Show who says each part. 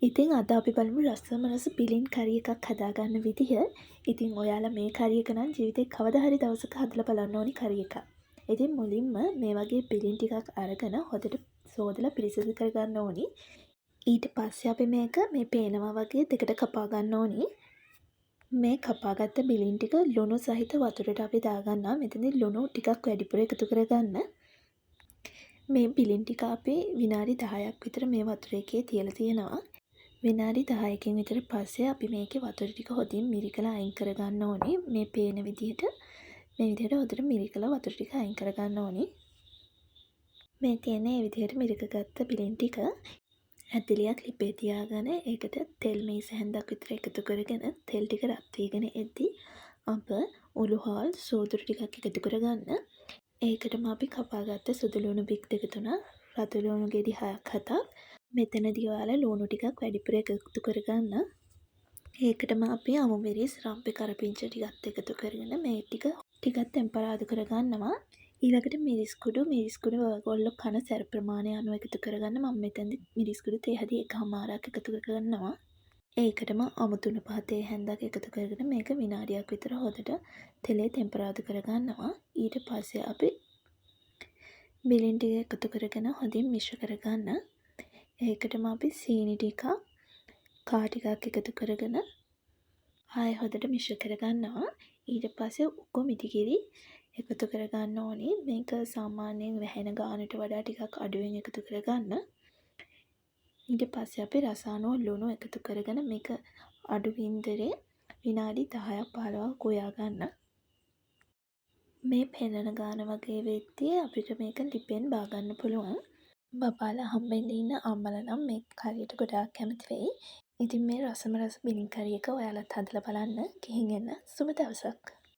Speaker 1: ඉතින් අද අපි බලමු රසම රස පිලින් කරි එකක් හදාගන්න විදිහ. ඉතින් ඔයාලා මේ කරි එක නම් ජීවිතේ කවදා හරි දවසක හදලා බලන්න ඕනි කරි එකක්. ඉතින් මුලින්ම මේ වගේ පිලින් ටිකක් අරගෙන හොඳට සෝදලා පිරිසිදු කරගන්න ඕනි. ඊට පස්සේ අපි මේක මේ පේනවා වගේ දෙකට කපා ගන්න ඕනි. මේ කපාගත්ත බිලින් ටික ලුණු සහිත වතුරට අපි දාගන්නවා. මෙතනදී ලුණු ටිකක් වැඩිපුර එකතු කරගන්න. මේ බිලින් ටික අපි විනාඩි 10ක් විතර මේ වතුර එකේ තියලා තියෙනවා. විනාඩි 10කින් විතර පස්සේ අපි මේකේ වතුර ටික හොඳින් මිරිකලා අයින් කරගන්න ඕනේ. මේ පේන විදිහට හොඳට මිරිකලා වතුර ටික අයින් කරගන්න ඕනේ. මේ තියෙන මේ විදිහට මිරිකගත්ත බිලින් ටික ඇතිලියක් ලිපේ තියාගෙන ඒකට තෙල් මේස හැන්දක් විතර එකතු කරගෙන තෙල් ටික රත් වීගෙන එද්දී අප උළුහල් සෝදුරු ටිකක් එකතු කරගන්න. ඒකටම අපි කපාගත්ත සුදු ලුණු බික් දෙක තුනක් රතු ලුණු ගෙඩි 6ක් 7ක් මෙතනදී ඔයාලා ලුණු ටිකක් වැඩිපුර එකතු කරගන්න. ඒකටම අපි අමු මිරිස් රම්පේ කරපිංචා ටිකත් එකතු කරගෙන මේ ටිකක් ටෙම්පරාදු කරගන්නවා. ඊළඟට මිරිස් කුඩු ඔයගොල්ලෝ කන සැර ප්‍රමාණය අනුව එකතු කරගන්න. මම මෙතනදී මිරිස් කුඩු තේ හැදි එකමාරක් එකතු කරගන්නවා. ඒකටම අමු තුන පහ තේ හැන්දක් එකතු කරගෙන මේක විනාඩියක් විතර හොඳට තෙලේ ටෙම්පරාදු කරගන්නවා. ඊට පස්සේ අපි බිලින් ටික එකතු කරගෙන හොඳින් මිශ්‍ර කරගන්න. ඒකටම අපි සීනි ටිකක් කා ටිකක් එකතු කරගෙන ආයෙ හොඳට මිශ්‍ර කරගන්නවා. ඊට පස්සේ උකු මිටිකිරි එකතු කරගන්න ඕනේ. මේක සාමාන්‍යයෙන් වැහෙන ගානට වඩා ටිකක් අඩුවෙන් එකතු කරගන්න. ඊට පස්සේ අපි රස අනුව ලුණු එකතු කරගෙන මේක අඩු වින්දරේ විනාඩි 10ක් 15ක් උයා ගන්න. මේ පෙන්නන ගාන වගේ වෙද්දී අපිට මේක ලිපෙන් බා ගන්න පුළුවන්. බබාලා හම්බෙන්න ඉන්න අම්මලා නම් මේ කරියට ගොඩාක් කැමති වෙයි. ඉතින් මේ රසම රස බිලින් කරි එක ඔයාලත් හදලා බලන්න. ගිහින් එන්න සුබ දවසක්.